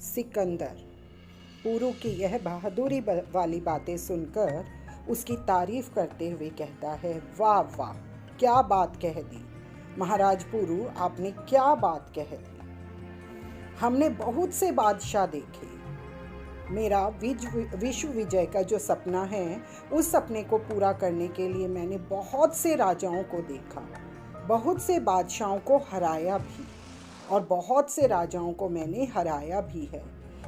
सिकंदर। पुरु की यह बहादुरी वाली बातें सुनकर उसकी तारीफ करते हुए कहता है, वाह वाह, क्या बात कह दी महाराज पुरु, आपने क्या बात कह दी। हमने बहुत से बादशाह देखे। मेरा विश्व विजय का जो सपना है, उस सपने को पूरा करने के लिए मैंने बहुत से राजाओं को देखा, बहुत से बादशाहों को हराया भी, और बहुत से राजाओं को मैंने हराया भी है।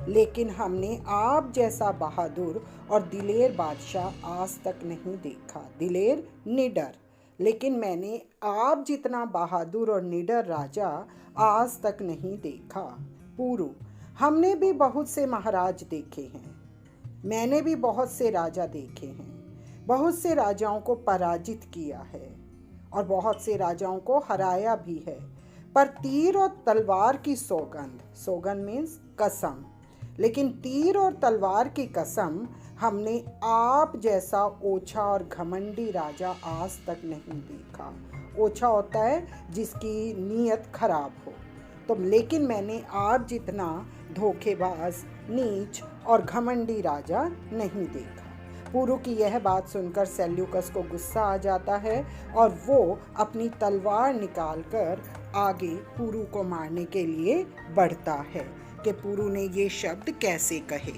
लेकिन हमने आप जैसा बहादुर और दिलेर बादशाह आज तक नहीं देखा। दिलेर, निडर, लेकिन मैंने आप जितना बहादुर और निडर राजा आज तक नहीं देखा। पुरु, हमने भी बहुत से महाराज देखे हैं, मैंने भी बहुत से राजा देखे हैं, बहुत से राजाओं को पराजित किया है और बहुत से राजाओं को हराया भी है। पर तीर और तलवार की सौगंध, सौगंध मीन्स कसम, लेकिन तीर और तलवार की कसम हमने आप जैसा ओछा और घमंडी राजा आज तक नहीं देखा। ओछा होता है जिसकी नीयत खराब हो, तो लेकिन मैंने आप जितना धोखेबाज, नीच और घमंडी राजा नहीं देखा। पुरु की यह बात सुनकर सेल्यूकस को गुस्सा आ जाता है और वो अपनी तलवार निकालकर आगे पुरु को मारने के लिए बढ़ता है कि पुरु ने ये शब्द कैसे कहे।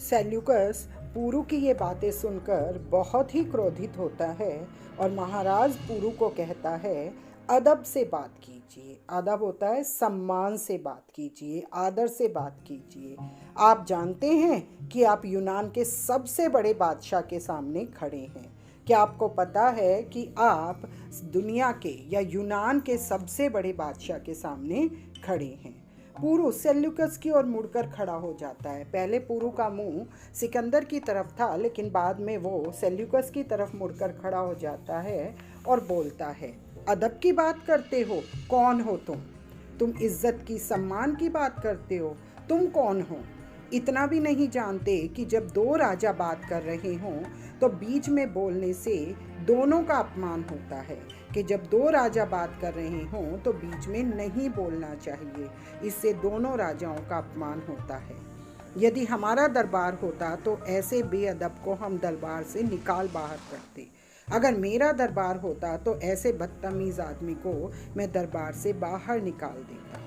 सेल्यूकस पुरु की ये बातें सुनकर बहुत ही क्रोधित होता है और महाराज पुरु को कहता है, अदब से बात कीजिए। अदब होता है सम्मान से बात कीजिए, आदर से बात कीजिए। आप जानते हैं कि आप यूनान के सबसे बड़े बादशाह के सामने खड़े हैं। क्या आपको पता है कि आप दुनिया के या यूनान के सबसे बड़े बादशाह के सामने खड़े हैं। पुरु सेल्यूकस की ओर मुड़कर खड़ा हो जाता है। पहले पुरु का मुंह सिकंदर की तरफ था, लेकिन बाद में वो सेल्यूकस की तरफ मुड़कर खड़ा हो जाता है और बोलता है, अदब की बात करते हो? कौन हो तुम? तुम इज्जत की, सम्मान की बात करते हो? तुम कौन हो? इतना भी नहीं जानते कि जब दो राजा बात कर रहे हों तो बीच में बोलने से दोनों का अपमान होता है, कि जब दो राजा बात कर रहे हों तो बीच में नहीं बोलना चाहिए, इससे दोनों राजाओं का अपमान होता है। यदि हमारा दरबार होता तो ऐसे बेअदब को हम दरबार से निकाल बाहर करते। अगर मेरा दरबार होता तो ऐसे बदतमीज आदमी को मैं दरबार से बाहर निकाल देता।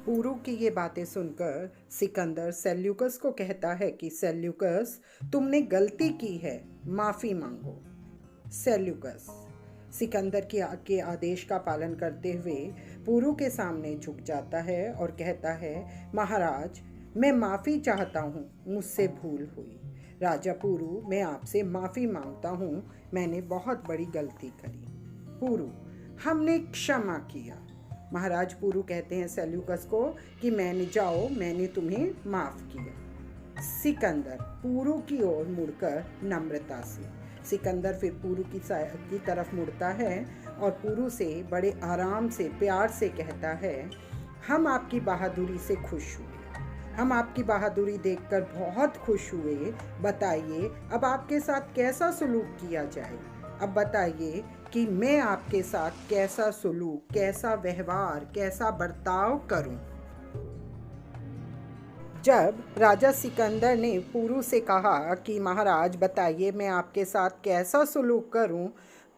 पुरु की ये बातें सुनकर सिकंदर सेल्यूकस को कहता है कि सेल्यूकस, तुमने गलती की है, माफ़ी मांगो। सेल्यूकस सिकंदर के आदेश का पालन करते हुए पुरु के सामने झुक जाता है और कहता है, महाराज, मैं माफ़ी चाहता हूँ, मुझसे भूल हुई। राजा पुरु, मैं आपसे माफ़ी मांगता हूँ, मैंने बहुत बड़ी गलती करी। पुरु, हमने क्षमा किया। महाराज पुरु कहते हैं सेल्यूकस को कि मैंने तुम्हें माफ़ किया। सिकंदर पुरु की ओर मुड़कर नम्रता से, सिकंदर फिर पुरु की तरफ मुड़ता है और पुरु से बड़े आराम से, प्यार से कहता है, हम आपकी बहादुरी से खुश हुए, हम आपकी बहादुरी देखकर बहुत खुश हुए। बताइए अब आपके साथ कैसा सलूक किया जाए। अब बताइए कि मैं आपके साथ कैसा सलूक, कैसा व्यवहार, कैसा बर्ताव करूं। जब राजा सिकंदर ने पुरु से कहा कि महाराज बताइए मैं आपके साथ कैसा सलूक करूं,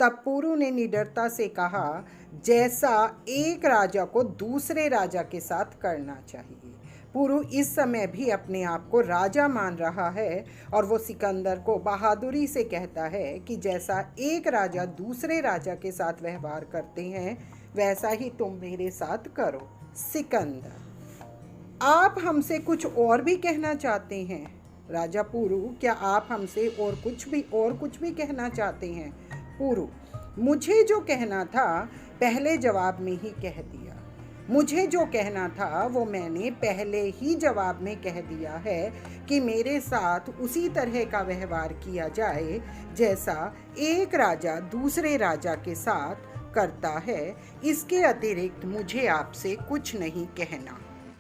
तब पुरु ने निडरता से कहा, जैसा एक राजा को दूसरे राजा के साथ करना चाहिए। पुरु इस समय भी अपने आप को राजा मान रहा है और वो सिकंदर को बहादुरी से कहता है कि जैसा एक राजा दूसरे राजा के साथ व्यवहार करते हैं, वैसा ही तुम मेरे साथ करो। सिकंदर, आप हमसे कुछ और भी कहना चाहते हैं? राजा पुरु, क्या आप हमसे और कुछ भी कहना चाहते हैं? पुरु, मुझे जो कहना था पहले जवाब में ही कह दिया। मुझे जो कहना था वो मैंने पहले ही जवाब में कह दिया है कि मेरे साथ उसी तरह का व्यवहार किया जाए जैसा एक राजा दूसरे राजा के साथ करता है। इसके अतिरिक्त मुझे आपसे कुछ नहीं कहना।